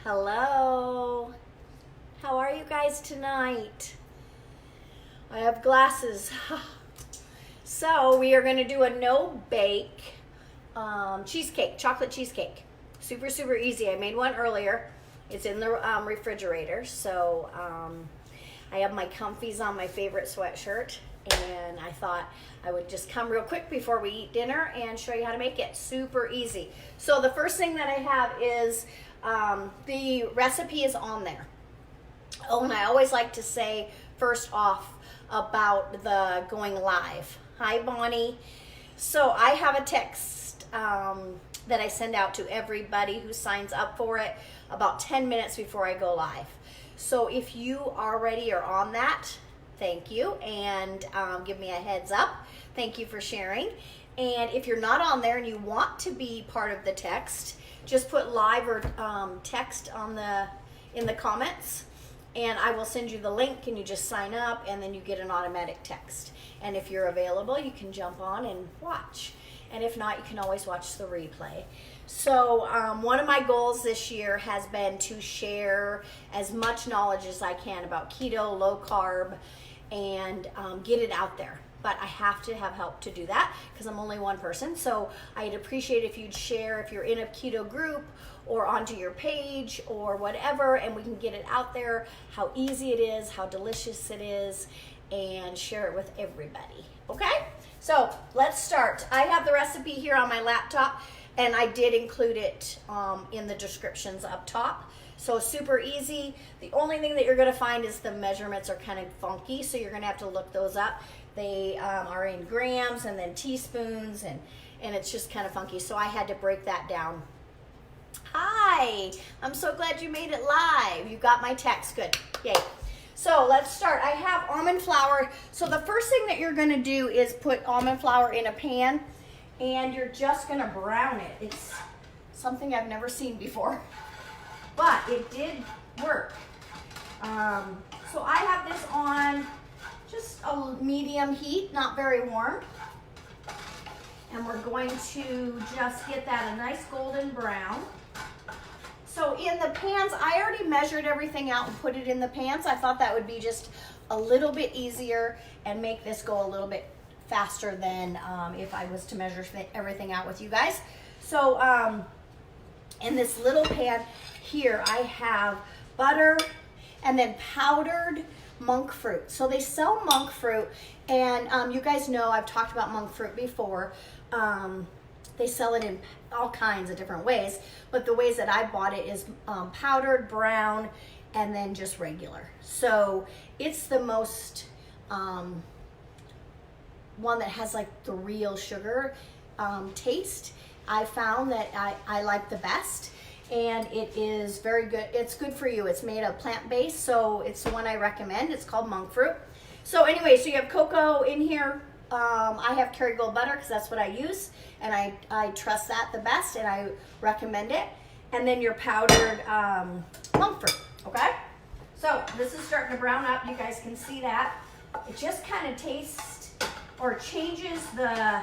Hello. How are you guys tonight? I have glasses. So we are going to do a no-bake cheesecake, chocolate cheesecake. Super, super easy. I made one earlier. It's in the refrigerator. So I have my comfies on, my favorite sweatshirt. And I thought I would just come real quick before we eat dinner and show you how to make it. Super easy. So the first thing that I have is the recipe is on there. Oh, and I always like to say first off about the going live. Hi, Bonnie. So I have a text that I send out to everybody who signs up for it about 10 minutes before I go live. So if you already are on that, thank you, and give me a heads up. Thank you for sharing. And if you're not on there and you want to be part of the text, just put live or text on in the comments, and I will send you the link, and you just sign up, and then you get an automatic text. And if you're available, you can jump on and watch. And if not, you can always watch the replay. So one of my goals this year has been to share as much knowledge as I can about keto, low carb, and get it out there. But I have to have help to do that because I'm only one person. So I'd appreciate if you'd share if you're in a keto group or onto your page or whatever, and we can get it out there, how easy it is, how delicious it is, and share it with everybody. Okay? So let's start. I have the recipe here on my laptop, and I did include it in the descriptions up top. So super easy. The only thing that you're going to find is the measurements are kind of funky, so you're going to have to look those up. They are in grams and then teaspoons, and it's just kind of funky. So I had to break that down. Hi, I'm so glad you made it live. You got my text, good, yay. So let's start. I have almond flour. So the first thing that you're gonna do is put almond flour in a pan, and you're just gonna brown it. It's something I've never seen before, but it did work. So I have this on just a medium heat, not very warm. And we're going to just get that a nice golden brown. So in the pans, I already measured everything out and put it in the pans. I thought that would be just a little bit easier and make this go a little bit faster than if I was to measure everything out with you guys. So in this little pan here, I have butter and then powdered monk fruit. So they sell monk fruit, and you guys know I've talked about monk fruit before. They sell it in all kinds of different ways, but the ways that I bought it is powdered, brown, and then just regular. So it's the most one that has like the real sugar taste. I found that I like the best. And it is very good. It's good for you. It's made of plant-based, so it's the one I recommend. It's called monk fruit. So anyway, so you have cocoa in here. I have Kerrygold butter because that's what I use, and I trust that the best, and I recommend it. And then your powdered monk fruit, okay? So this is starting to brown up. You guys can see that. It just kind of tastes or changes the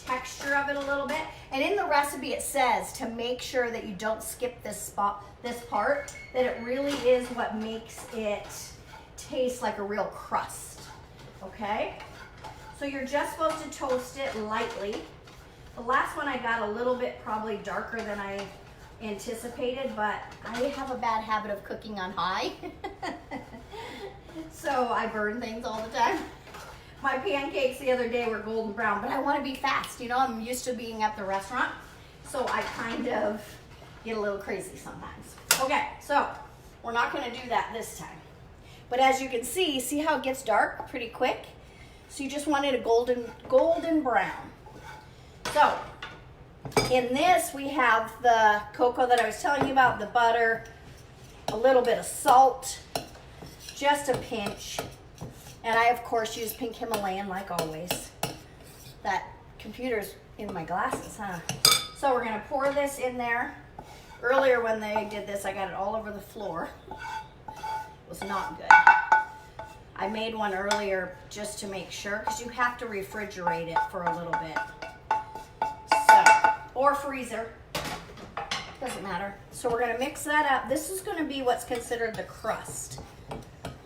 texture of it a little bit. And in the recipe it says to make sure that you don't skip this part, that it really is what makes it taste like a real crust. Okay? So you're just supposed to toast it lightly. The last one I got a little bit probably darker than I anticipated, but I have a bad habit of cooking on high. So I burn things all the time. My pancakes the other day were golden brown, but I want to be fast. You know, I'm used to being at the restaurant, so I kind of get a little crazy sometimes. Okay, so we're not going to do that this time. But as you can see how it gets dark pretty quick? So you just want it a golden brown. So in this, we have the cocoa that I was telling you about, the butter, a little bit of salt, just a pinch. And I, of course, use pink Himalayan like always. That computer's in my glasses, huh? So we're going to pour this in there. Earlier when they did this, I got it all over the floor. It was not good. I made one earlier just to make sure, because you have to refrigerate it for a little bit. So, or freezer. Doesn't matter. So we're gonna mix that up. This is gonna be what's considered the crust.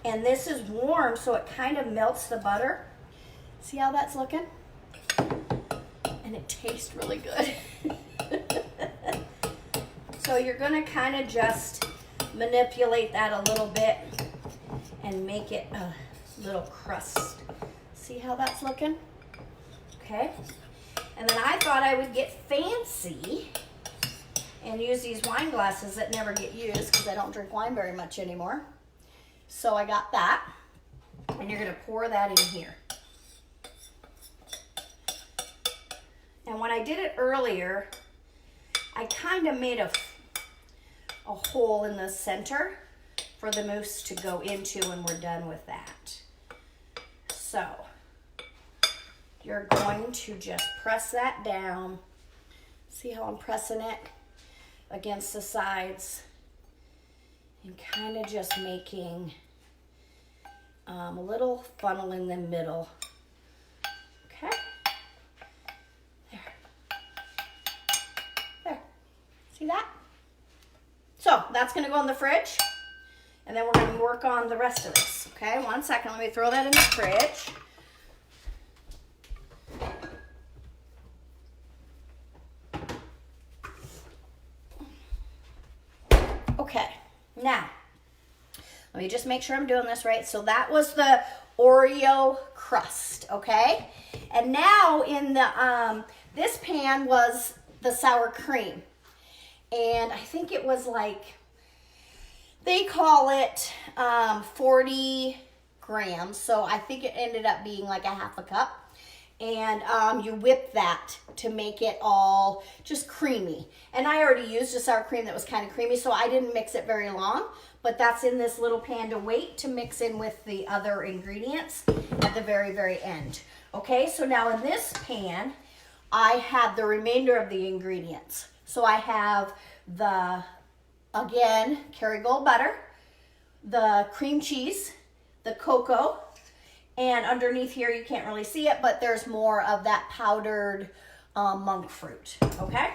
And this is warm, so it kind of melts the butter. See how that's looking? And it tastes really good. So you're gonna kind of just manipulate that a little bit and make it a little crust. See how that's looking? Okay. And then I thought I would get fancy and use these wine glasses that never get used because I don't drink wine very much anymore. So I got that. And you're gonna pour that in here. And when I did it earlier, I kind of made a hole in the center for the mousse to go into when we're done with that. So you're going to just press that down. See how I'm pressing it against the sides and kind of just making a little funnel in the middle. Okay. There. See that? So that's gonna go in the fridge, and then we're gonna work on the rest of this. Okay, 1 second, let me throw that in the fridge. Okay, now, let me just make sure I'm doing this right. So that was the Oreo crust, okay? And now in the, this pan was the sour cream. And I think it was like, they call it 40 grams. So I think it ended up being like a half a cup. And you whip that to make it all just creamy. And I already used a sour cream that was kind of creamy, so I didn't mix it very long. But that's in this little pan to wait to mix in with the other ingredients at the very, very end. Okay, so now in this pan, I have the remainder of the ingredients. So I have the, again, Kerrygold butter, the cream cheese, the cocoa, and underneath here, you can't really see it, but there's more of that powdered monk fruit, okay?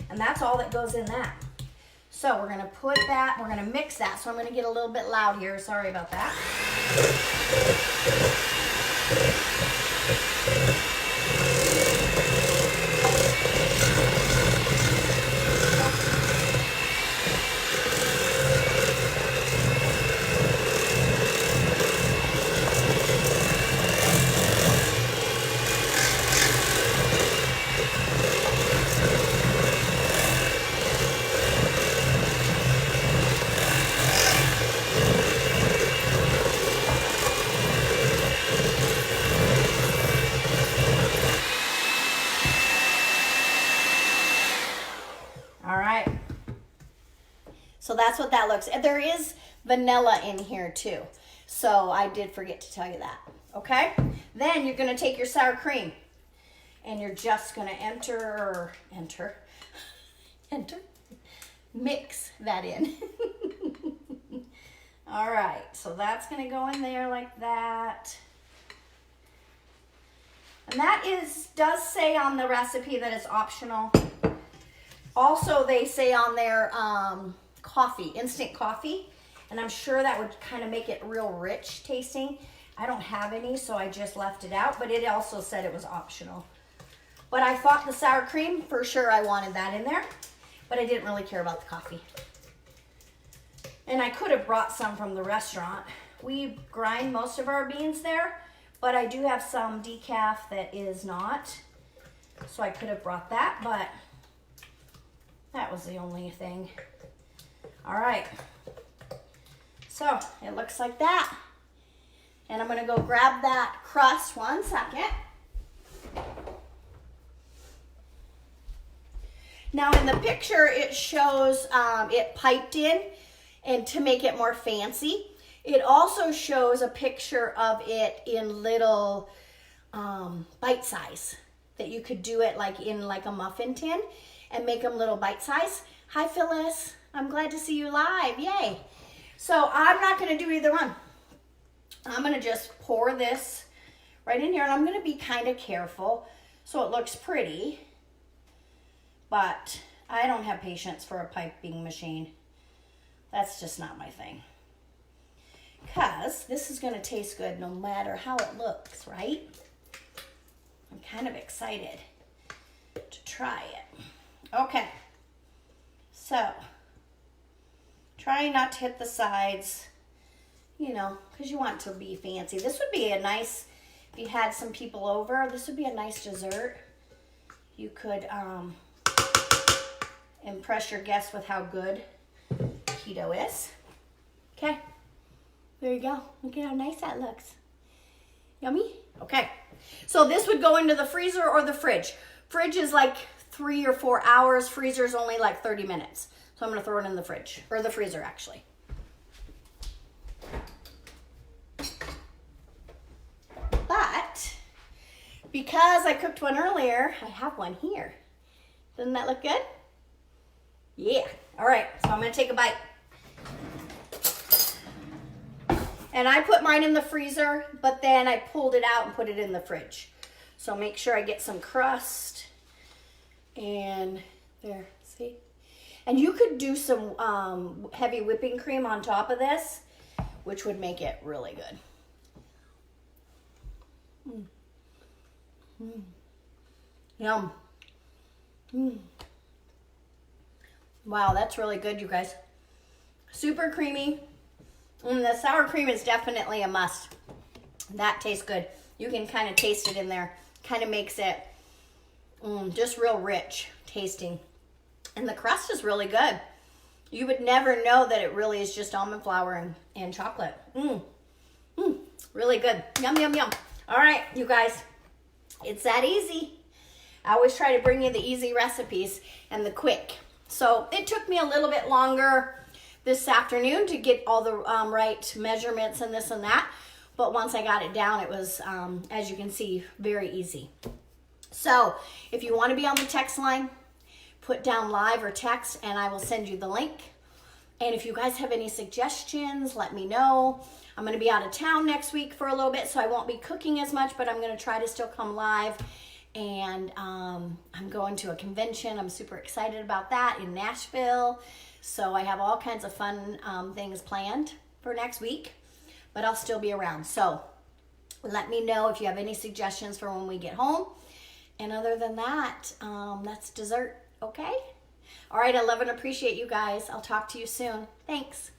And that's all that goes in that. So we're gonna put that, we're gonna mix that. So I'm gonna get a little bit loud here, sorry about that. So that's what that looks. And there is vanilla in here too. So I did forget to tell you that. Okay? Then you're going to take your sour cream and you're just going to mix that in. All right. So that's going to go in there like that. And that does say on the recipe that it's optional. Also, they say on there, coffee, instant coffee, and I'm sure that would kind of make it real rich tasting. I don't have any, so I just left it out, but it also said it was optional. But I thought the sour cream, for sure I wanted that in there, but I didn't really care about the coffee. And I could have brought some from the restaurant. We grind most of our beans there, but I do have some decaf that is not, so I could have brought that, but that was the only thing. All right, so it looks like that. And I'm gonna go grab that crust, 1 second. Now in the picture, it shows it piped in and to make it more fancy. It also shows a picture of it in little bite size, that you could do it like in like a muffin tin and make them little bite size. Hi Phyllis. I'm glad to see you live, yay. So I'm not gonna do either one. I'm gonna just pour this right in here, and I'm gonna be kind of careful so it looks pretty, but I don't have patience for a piping machine. That's just not my thing. Because this is going to taste good no matter how it looks, right? I'm kind of excited to try it. Okay. So, try not to hit the sides, you know, because you want it to be fancy. This would be a nice, if you had some people over, this would be a nice dessert. You could impress your guests with how good keto is. Okay, there you go. Look at how nice that looks. Yummy? Okay, so this would go into the freezer or the fridge. Fridge is like 3 or 4 hours. Freezer is only like 30 minutes. So I'm going to throw it in the fridge, or the freezer actually. But because I cooked one earlier, I have one here. Doesn't that look good? Yeah. All right, so I'm going to take a bite. And I put mine in the freezer, but then I pulled it out and put it in the fridge. So make sure I get some crust. And there, see? And you could do some heavy whipping cream on top of this, which would make it really good. Yum. Wow, that's really good, you guys. Super creamy. And the sour cream is definitely a must. That tastes good. You can kind of taste it in there. Kind of makes it just real rich tasting. And the crust is really good. You would never know that it really is just almond flour and chocolate. Really good. Yum, yum, yum. All right, you guys. It's that easy. I always try to bring you the easy recipes and the quick. So it took me a little bit longer this afternoon to get all the right measurements and this and that. But once I got it down, it was, as you can see, very easy. So if you want to be on the text line, put down live or text and I will send you the link. And if you guys have any suggestions, let me know. I'm going to be out of town next week for a little bit, so I won't be cooking as much, but I'm going to try to still come live. And I'm going to a convention. I'm super excited about that in Nashville. So I have all kinds of fun things planned for next week, but I'll still be around. So let me know if you have any suggestions for when we get home. And other than that, that's dessert, okay? All right, I love and appreciate you guys. I'll talk to you soon. Thanks.